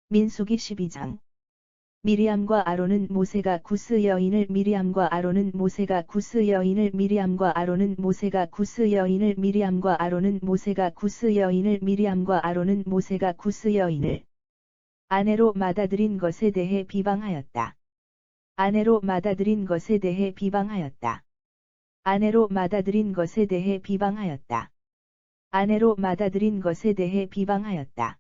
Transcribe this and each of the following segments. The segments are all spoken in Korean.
민수기 12장. 미리암과 아론은 모세가 구스 여인을 미리암과 아론은 모세가 구스 여인을 미리암과 아론은 모세가 구스 여인을 미리암과 아론은 모세가 구스 여인을 미리암과 아론은 모세가 구스 여인을 아내로 받아들인 것에 대해 비방하였다. 아내로 받아들인 것에 대해 비방하였다. 아내로 받아들인 것에 대해 비방하였다. 아내로 받아들인 것에 대해 비방하였다.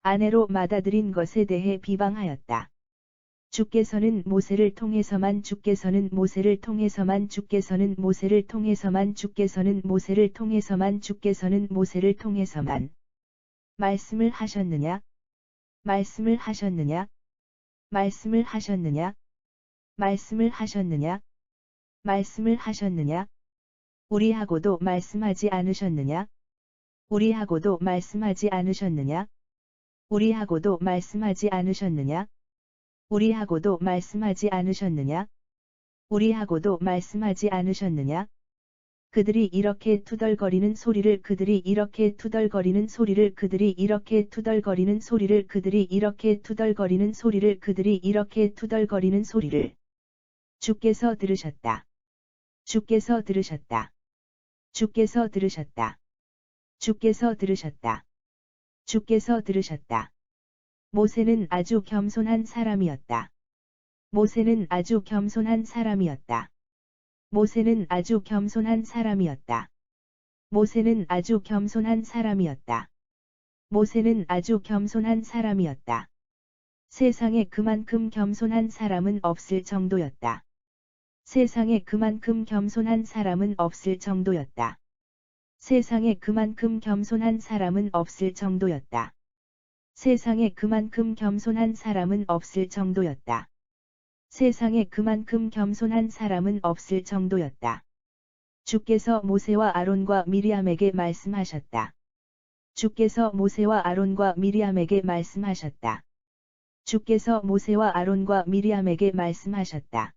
아내로 받아들인 것에 대해 비방하였다. 주께서는 모세를 통해서만 주께서는 모세를 통해서만 주께서는 모세를 통해서만 주께서는 모세를 통해서만 주께서는 모세를 통해서만 말씀을 하셨느냐? 말씀을 하셨느냐? 말씀을 하셨느냐? 말씀을 하셨느냐? 말씀을 하셨느냐? 우리하고도 말씀하지 않으셨느냐? 우리하고도 말씀하지 않으셨느냐? 우리하고도 말씀하지 않으셨느냐? 우리하고도 말씀하지 않으셨느냐? 우리하고도 말씀하지 않으셨느냐? 그들이 이렇게 투덜거리는 소리를 그들이 이렇게 투덜거리는 소리를 그들이 이렇게 투덜거리는 소리를 그들이 이렇게 투덜거리는 소리를 그들이 이렇게 투덜거리는 소리를 주께서 들으셨다. 주께서 들으셨다. 주께서 들으셨다. 주께서 들으셨다. 주께서 들으셨다. 모세는 아주 겸손한 사람이었다. 모세는 아주 겸손한 사람이었다. 모세는 아주 겸손한 사람이었다. 모세는 아주 겸손한 사람이었다. 모세는 아주 겸손한 사람이었다. 세상에 그만큼 겸손한 사람은 없을 정도였다. 세상에 그만큼 겸손한 사람은 없을 정도였다. 세상에 그만큼 겸손한 사람은 없을 정도였다. 세상에 그만큼 겸손한 사람은 없을 정도였다. 세상에 그만큼 겸손한 사람은 없을 정도였다. 주께서 모세와 아론과 미리암에게 말씀하셨다. 주께서 모세와 아론과 미리암에게 말씀하셨다. 주께서 모세와 아론과 미리암에게 말씀하셨다.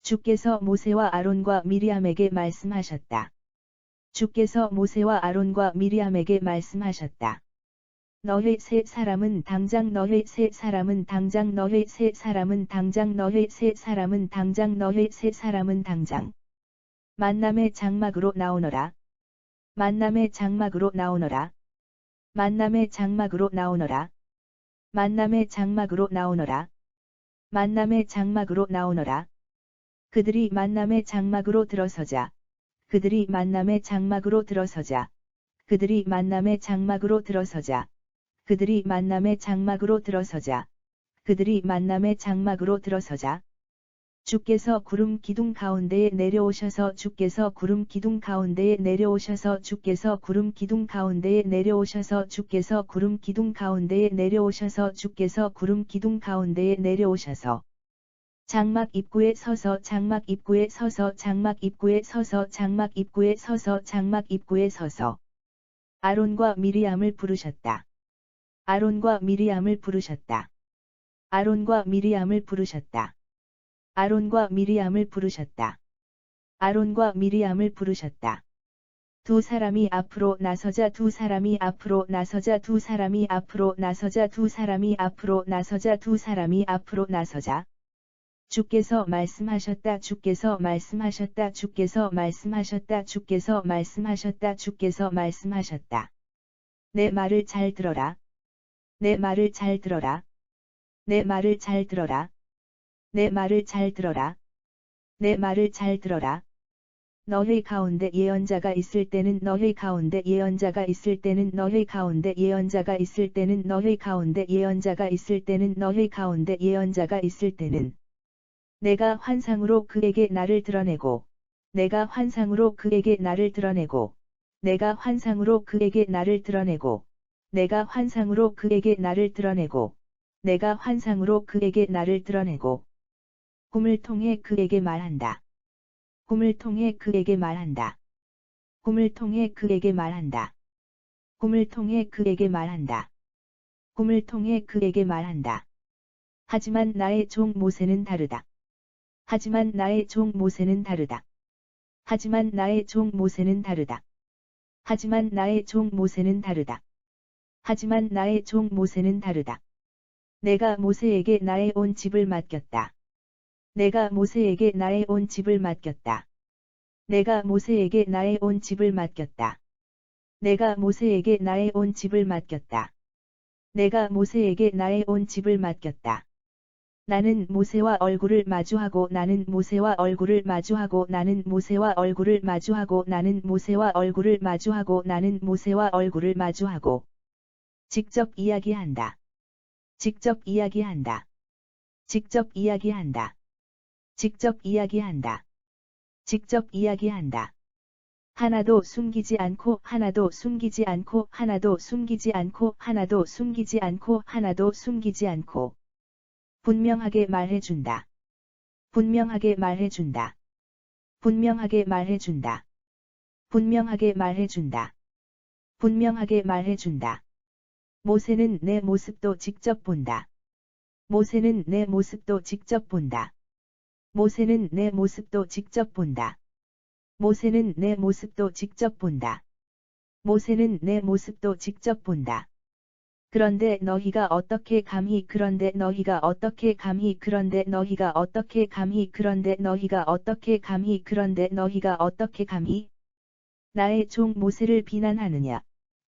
주께서 모세와 아론과 미리암에게 말씀하셨다. 주께서 모세와 아론과 미리암에게 말씀하셨다. 너희 세 사람은 당장 너희 세 사람은 당장 너희 세 사람은 당장 너희 세 사람은 당장 너희 세 사람은 당장 만남의 장막으로 나오너라. 만남의 장막으로 나오너라. 만남의 장막으로 나오너라. 만남의 장막으로 나오너라. 만남의 장막으로 나오너라. 그들이 만남의 장막으로 들어서자. 그들이 만남의 장막으로 들어서자. 그들이 만남의 장막으로 들어서자. 그들이 만남의 장막으로 들어서자. 그들이 만남의 장막으로 들어서자. 주께서 구름 기둥 가운데에 내려오셔서 주께서 구름 기둥 가운데에 내려오셔서 주께서 구름 기둥 가운데에 내려오셔서 주께서 구름 기둥 가운데에 내려오셔서 주께서 구름 기둥 가운데에 내려오셔서 장막 입구에 서서 장막 입구에 서서 장막 입구에 서서 장막 입구에 서서 장막 입구에 서서 아론과 미리암을 부르셨다. 아론과 미리암을 부르셨다. 아론과 미리암을 부르셨다. 아론과 미리암을 부르셨다. 아론과 미리암을 부르셨다. 두 사람이 앞으로 나서자 두 사람이 앞으로 나서자 두 사람이 앞으로 나서자 두 사람이 앞으로 나서자 두 사람이 앞으로 나서자. 주께서 말씀하셨다. 주께서 말씀하셨다. 주께서 말씀하셨다. 주께서 말씀하셨다. 주께서 말씀하셨다. 내 말을 잘 들어라. 내 말을 잘 들어라. 내 말을 잘 들어라. 내 말을 잘 들어라. 내 말을 잘 들어라. 너희 가운데 예언자가 있을 때는 너희 가운데 예언자가 있을 때는 너희 가운데 예언자가 있을 때는 너희 가운데 예언자가 있을 때는 너희 가운데 예언자가 있을 때는 내가 환상으로 그에게 나를 드러내고 내가 환상으로 그에게 나를 드러내고 내가 환상으로 그에게 나를 드러내고 내가 환상으로 그에게 나를 드러내고 내가 환상으로 그에게 나를 드러내고 꿈을 통해 그에게 말한다. 꿈을 통해 그에게 말한다. 꿈을 통해 그에게 말한다. 꿈을 통해 그에게 말한다. 꿈을 통해 그에게 말한다. 하지만 나의 종 모세는 다르다. 하지만 나의 종 모세는 다르다. 하지만 나의 종 모세는 다르다. 하지만 나의 종 모세는 다르다. 하지만 나의 종 모세는 다르다. 내가 모세에게 나의 온 집을 맡겼다. 내가 모세에게 나의 온 집을 맡겼다. 내가 모세에게 나의 온 집을 맡겼다. 내가 모세에게 나의 온 집을 맡겼다. 내가 모세에게 나의 온 집을 맡겼다. 나는 모세와 얼굴을 마주하고 나는 모세와 얼굴을 마주하고 나는 모세와 얼굴을 마주하고 나는 모세와 얼굴을 마주하고 나는 모세와 얼굴을 마주하고 직접 이야기한다. 직접 이야기한다. 직접 이야기한다. 직접 이야기한다. 직접 이야기한다. 하나도 숨기지 않고 하나도 숨기지 않고 하나도 숨기지 않고 하나도 숨기지 않고 하나도 숨기지 않고 분명하게 말해준다. 분명하게 말해준다. 분명하게 말해준다. 분명하게 말해준다. 분명하게 말해준다. 모세는 내 모습도 직접 본다. 모세는 내 모습도 직접 본다. 모세는 내 모습도 직접 본다. 모세는 내 모습도 직접 본다. 모세는 내 모습도 직접 본다. 그런데 너희가 어떻게 감히 그런데 너희가 어떻게 감히 그런데 너희가 어떻게 감히 그런데 너희가 어떻게 감히 그런데 너희가 어떻게 감히 나의 종 모세를 비난하느냐.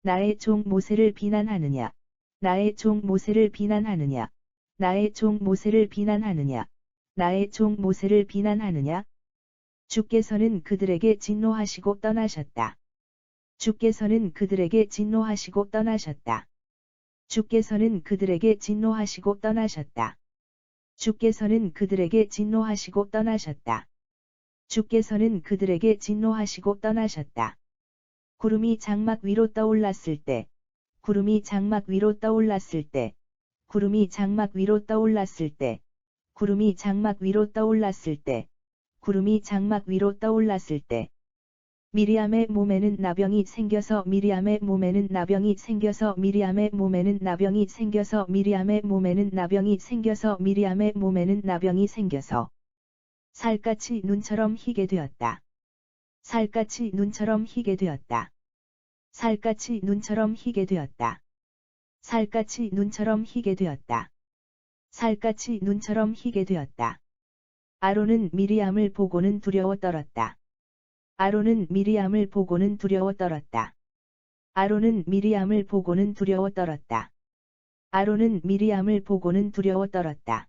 나의 종 모세를 비난하느냐. 나의 종 모세를 비난하느냐. 나의 종 모세를 비난하느냐. 나의 종 모세를 비난하느냐. 주께서는 그들에게 진노하시고 떠나셨다. 주께서는 그들에게 진노하시고 떠나셨다. 주께서는 그들에게 진노하시고 떠나셨다. 주께서는 그들에게 진노하시고 떠나셨다. 주께서는 그들에게 진노하시고 떠나셨다. 구름이 장막 위로 떠올랐을 때, 구름이 장막 위로 떠올랐을 때, 구름이 장막 위로 떠올랐을 때, 구름이 장막 위로 떠올랐을 때, 구름이 장막 위로 떠올랐을 때, 미리암의 몸에는 나병이 생겨서 미리암의 몸에는 나병이 생겨서 미리암의 몸에는 나병이 생겨서 미리암의 몸에는 나병이 생겨서 미리암의 몸에는 나병이 생겨서 살갗이 눈처럼 희게 되었다. 살갗이 눈처럼 희게 되었다. 살갗이 눈처럼 희게 되었다. 살갗이 눈처럼 희게 되었다. 살갗이 눈처럼 희게 되었다. 아론은 미리암을 보고는 두려워 떨었다. 아론은 미리암을 보고는 두려워 떨었다. 아론은 미리암을 보고는 두려워 떨었다. 아론은 미리암을 보고는 두려워 떨었다.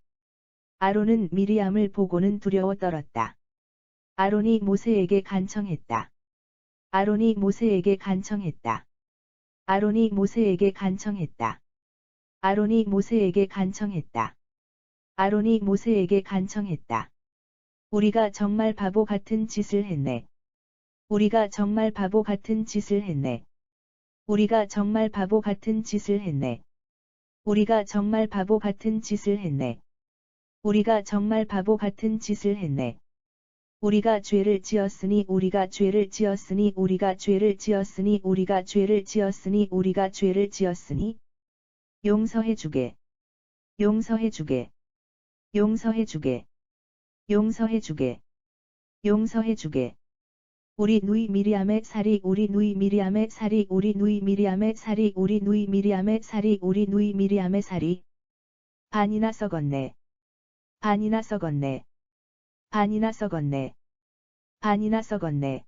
아론은 미리암을 보고는 두려워 떨었다. 아론이 모세에게 간청했다. 아론이 모세에게 간청했다. 아론이 모세에게 간청했다. 아론이 모세에게 간청했다. 아론이 모세에게 간청했다. 우리가 정말 바보 같은 짓을 했네. 우리가 정말 바보 같은 짓을 했네. 우리가 정말 바보 같은 짓을 했네. 우리가 정말 바보 같은 짓을 했네. 우리가 정말 바보 같은 짓을 했네. 우리가 죄를 지었으니 우리가 죄를 지었으니 우리가 죄를 지었으니 우리가 죄를 지었으니 우리가 죄를 지었으니 용서해 주게. 용서해 주게. 용서해 주게. 용서해 주게. 용서해 주게. 우리 누이 미리암의 살이 우리 누이 미리암의 살이 우리 누이 미리암의 살이 우리 누이 미리암의 살이 우리 누이 미리암의 살이 반이나 썩었네. 반이나 썩었네. 반이나 썩었네. 반이나 썩었네.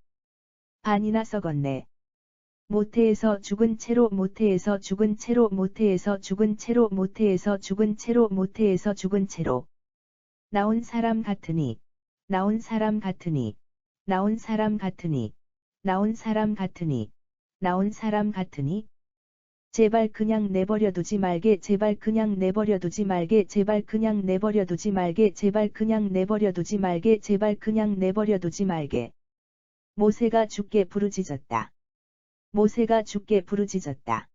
반이나 썩었네. 모태에서 죽은 채로 모태에서 죽은 채로 모태에서 죽은 채로 모태에서 죽은 채로 모태에서 죽은 채로 나온 사람 같으니 나온 사람 같으니 나온 사람 같으니 나온 사람 같으니 나온 사람 같으니 제발 그냥 내버려 두지 말게 제발 그냥 내버려 두지 말게 제발 그냥 내버려 두지 말게 제발 그냥 내버려 두지 말게 제발 그냥 내버려 두지 말게 모세가 죽게 부르짖었다. 모세가 죽게 부르짖었다.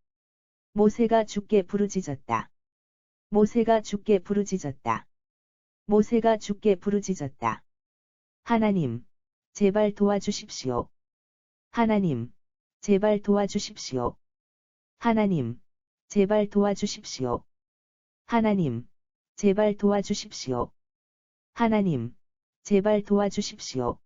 모세가 죽게 부르짖었다. 모세가 죽게 부르짖었다. 모세가 죽게 부르짖었다. 하나님, 제발 도와주십시오. 하나님, 제발 도와주십시오. 하나님, 제발 도와주십시오. 하나님, 제발 도와주십시오. 하나님, 제발 도와주십시오.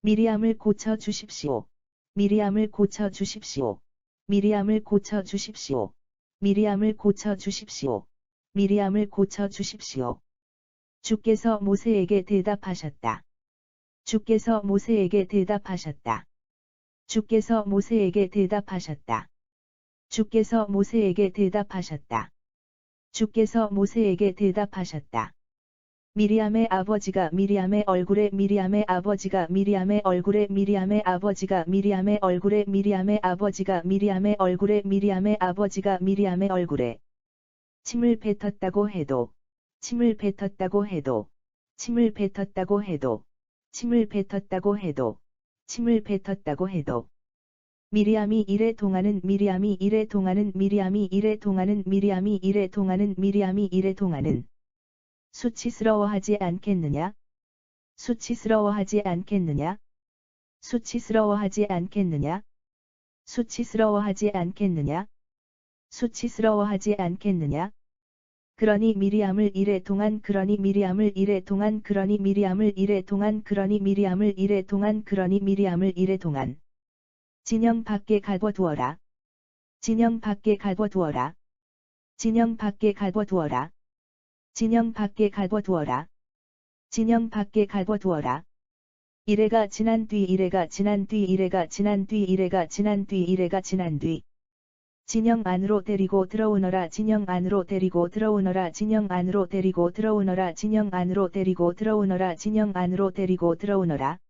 미리암을 고쳐 주십시오. 미리암을 고쳐 주십시오. 미리암을 고쳐 주십시오. 미리암을 고쳐 주십시오. 미리암을 고쳐 주십시오. 주께서 모세에게 대답하셨다. 주께서 모세에게 대답하셨다. 주께서 모세에게 대답하셨다. 주께서 모세에게 대답하셨다. 주께서 모세에게 대답하셨다. 미리암의 아버지가 미리암의 얼굴에 미리암의 아버지가 미리암의 얼굴에 미리암의 아버지가 미리암의 얼굴에 미리암의 아버지가 미리암의 얼굴에 미리암의 아버지가 미리암의 얼굴에 침을 뱉었다고 해도 침을 뱉었다고 해도 침을 뱉었다고 해도 침을 뱉었다고 해도 침을 뱉었다고 해도 미리암이 이래 동하는 미리암이 이래 동하는 미리암이 이래 동하는 미리암이 이래 동하는 미리암이 이래 동하는 수치스러워하지 않겠느냐? 수치스러워하지 않겠느냐? 수치스러워하지 않겠느냐? 수치스러워하지 않겠느냐? 수치스러워하지 않겠느냐? 그러니 미리암을 이래 동안 그러니 미리암을 이래 동안 그러니 미리암을 이래 동안 그러니 미리암을 이래 동안 그러니 미리암을 이래 동안 진영 밖에 가둬두어라. 진영 밖에 가둬두어라. 진영 밖에 가둬두어라. 진영 밖에 가둬두어라. 진영 밖에 가둬두어라. 이래가 지난 뒤 이래가 지난 뒤 이래가 지난 뒤 이래가 지난 뒤 이래가 지난 뒤 진영 안으로 데리고 들어오너라 진영 안으로 데리고 들어오너라 진영 안으로 데리고 들어오너라 진영 안으로 데리고 들어오너라 진영 안으로 데리고 들어오너라.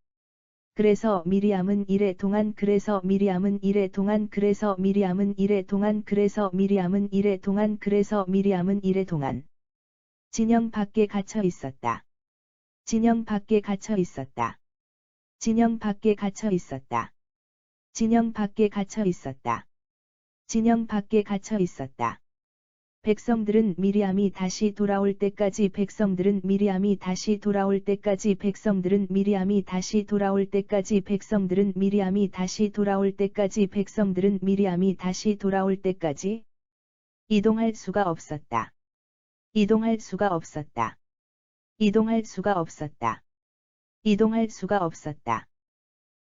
그래서 미리암은 이래 동안 그래서 미리암은 이래 동안 그래서 미리암은 이래 동안 그래서 미리암은 이래 동안 그래서 미리암은 이래 동안 진영 밖에 갇혀 있었다. 진영 밖에 갇혀 있었다. 진영 밖에 갇혀 있었다. 진영 밖에 갇혀 있었다. 진영 밖에 갇혀 있었다. 백성들은 미리암이 다시 돌아올 때까지 백성들은 미리암이 다시 돌아올 때까지 백성들은 미리암이 다시 돌아올 때까지 백성들은 미리암이 다시 돌아올 때까지 백성들은 미리암이 다시 돌아올 때까지 이동할 수가 없었다. 이동할 수가 없었다. 이동할 수가 없었다. 이동할 수가 없었다.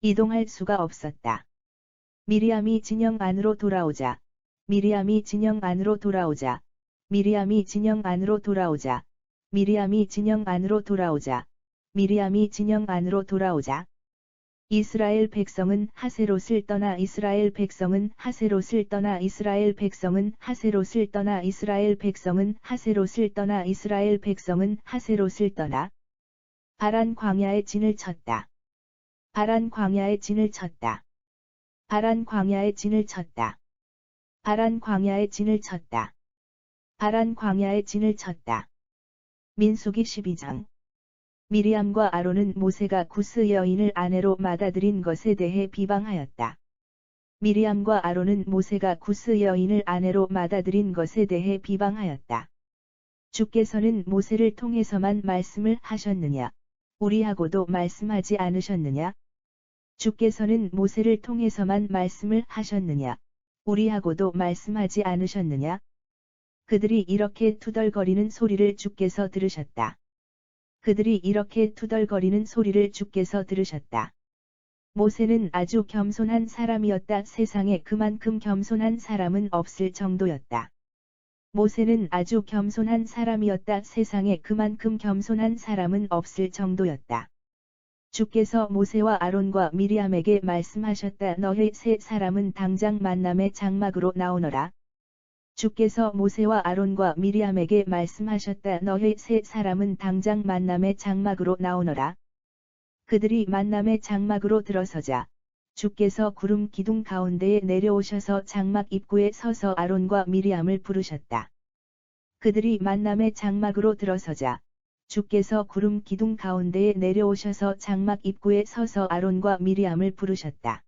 이동할 수가 없었다. 미리암이 진영 안으로 돌아오자. 미리암이 진영 안으로 돌아오자. 미리암이 진영 안으로 돌아오자. 미리암이 진영 안으로 돌아오자. 미리암이 진영 안으로 돌아오자. 이스라엘 백성은 하세롯을 떠나 이스라엘 백성은 하세롯을 떠나 이스라엘 백성은 하세롯을 떠나 이스라엘 백성은 하세롯을 떠나 이스라엘 백성은 하세롯을 떠나 바란 광야에 진을 쳤다. 바란 광야에 진을 쳤다. 바란 광야에 진을 쳤다. 바란 광야에 진을 쳤다. 바란 광야에 진을 쳤다. 민수기 12장. 미리암과 아론은 모세가 구스 여인을 아내로 맞아들인 것에 대해 비방하였다. 미리암과 아론은 모세가 구스 여인을 아내로 맞아들인 것에 대해 비방하였다. 주께서는 모세를 통해서만 말씀을 하셨느냐? 우리하고도 말씀하지 않으셨느냐? 주께서는 모세를 통해서만 말씀을 하셨느냐? 우리하고도 말씀하지 않으셨느냐? 그들이 이렇게 투덜거리는 소리를 주께서 들으셨다. 그들이 이렇게 투덜거리는 소리를 주께서 들으셨다. 모세는 아주 겸손한 사람이었다. 세상에 그만큼 겸손한 사람은 없을 정도였다. 모세는 아주 겸손한 사람이었다. 세상에 그만큼 겸손한 사람은 없을 정도였다. 주께서 모세와 아론과 미리암에게 말씀하셨다. 너희 세 사람은 당장 만남의 장막으로 나오너라. 주께서 모세와 아론과 미리암에게 말씀하셨다. 너희 세 사람은 당장 만남의 장막으로 나오너라. 그들이 만남의 장막으로 들어서자 주께서 구름 기둥 가운데에 내려오셔서 장막 입구에 서서 아론과 미리암을 부르셨다. 그들이 만남의 장막으로 들어서자 주께서 구름 기둥 가운데에 내려오셔서 장막 입구에 서서 아론과 미리암을 부르셨다.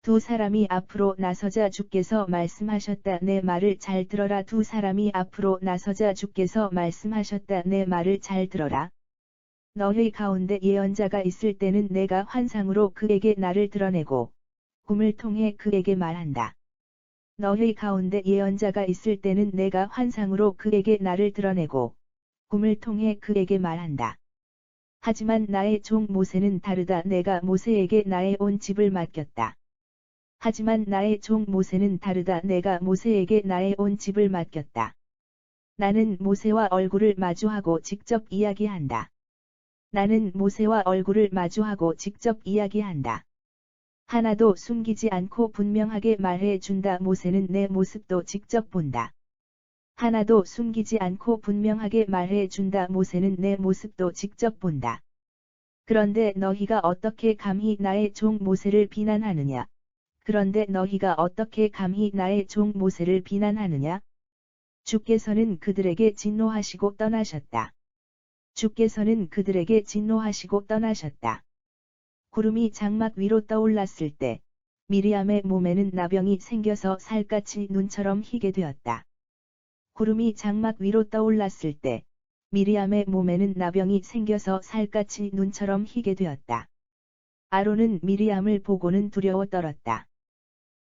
두 사람이 앞으로 나서자 주께서 말씀하셨다. 내 말을 잘 들어라. 두 사람이 앞으로 나서자 주께서 말씀하셨다. 내 말을 잘 들어라. 너희 가운데 예언자가 있을 때는 내가 환상으로 그에게 나를 드러내고 꿈을 통해 그에게 말한다. 너희 가운데 예언자가 있을 때는 내가 환상으로 그에게 나를 드러내고 꿈을 통해 그에게 말한다. 하지만 나의 종 모세는 다르다. 내가 모세에게 나의 온 집을 맡겼다. 하지만 나의 종 모세는 다르다. 내가 모세에게 나의 온 집을 맡겼다. 나는 모세와 얼굴을 마주하고 직접 이야기한다. 나는 모세와 얼굴을 마주하고 직접 이야기한다. 하나도 숨기지 않고 분명하게 말해 준다. 모세는 내 모습도 직접 본다. 하나도 숨기지 않고 분명하게 말해 준다. 모세는 내 모습도 직접 본다. 그런데 너희가 어떻게 감히 나의 종 모세를 비난하느냐? 그런데 너희가 어떻게 감히 나의 종 모세를 비난하느냐? 주께서는 그들에게 진노하시고 떠나셨다. 주께서는 그들에게 진노하시고 떠나셨다. 구름이 장막 위로 떠올랐을 때 미리암의 몸에는 나병이 생겨서 살갗이 눈처럼 희게 되었다. 구름이 장막 위로 떠올랐을 때 미리암의 몸에는 나병이 생겨서 살갗이 눈처럼 희게 되었다. 아론은 미리암을 보고는 두려워 떨었다.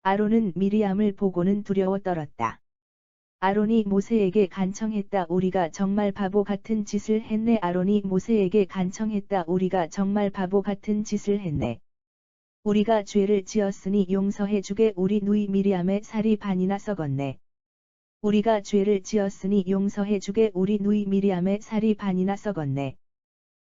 아론은 미리암을 보고는 두려워 떨었다. 아론이 모세에게 간청했다. 우리가 정말 바보 같은 짓을 했네. 아론이 모세에게 간청했다. 우리가 정말 바보 같은 짓을 했네. 우리가 죄를 지었으니 용서해 주게. 우리 누이 미리암의 살이 반이나 썩었네. 우리가 죄를 지었으니 용서해 주게. 우리 누이 미리암의 살이 반이나 썩었네.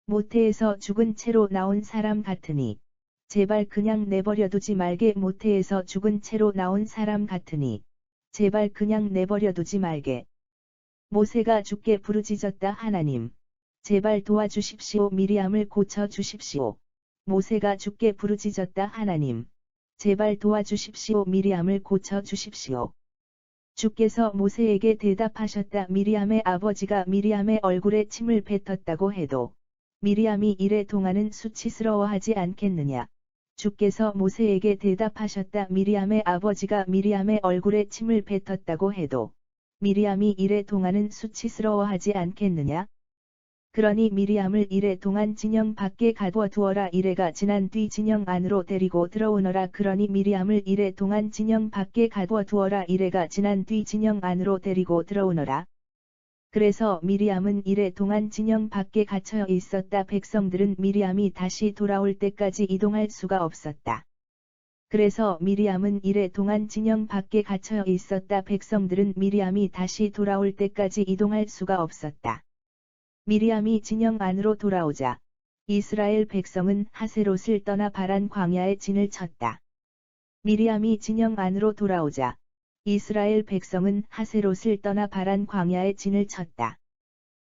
모태에서 죽은 채로 나온 사람 같으니 제발 그냥 내버려 두지 말게. 모태에서 죽은 채로 나온 사람 같으니 제발 그냥 내버려 두지 말게. 모세가 주께 부르짖었다. 하나님, 제발 도와주십시오. 미리암을 고쳐 주십시오. 모세가 주께 부르짖었다. 하나님, 제발 도와주십시오. 미리암을 고쳐 주십시오. 주께서 모세에게 대답하셨다. 미리암의 아버지가 미리암의 얼굴에 침을 뱉었다고 해도 미리암이 이래 동안은 수치스러워하지 않겠느냐. 주께서 모세에게 대답하셨다. 미리암의 아버지가 미리암의 얼굴에 침을 뱉었다고 해도 미리암이 이래 동안은 수치스러워하지 않겠느냐. 그러니 미리암을 이래 동안 진영 밖에 가두어두어라. 이래가 지난 뒤 진영 안으로 데리고 들어오너라. 그러니 미리암을 이래 동안 진영 밖에 가두어두어라. 이래가 지난 뒤 진영 안으로 데리고 들어오너라. 그래서 미리암은 이래 동안 진영 밖에 갇혀 있었다. 백성들은 미리암이 다시 돌아올 때까지 이동할 수가 없었다. 그래서 미리암은 이래 동안 진영 밖에 갇혀 있었다. 백성들은 미리암이 다시 돌아올 때까지 이동할 수가 없었다. 미리암이 진영 안으로 돌아오자 이스라엘 백성은 하세롯을 떠나 바란 광야에 진을 쳤다. 미리암이 진영 안으로 돌아오자 이스라엘 백성은 하세롯을 떠나 바란 광야에 진을 쳤다.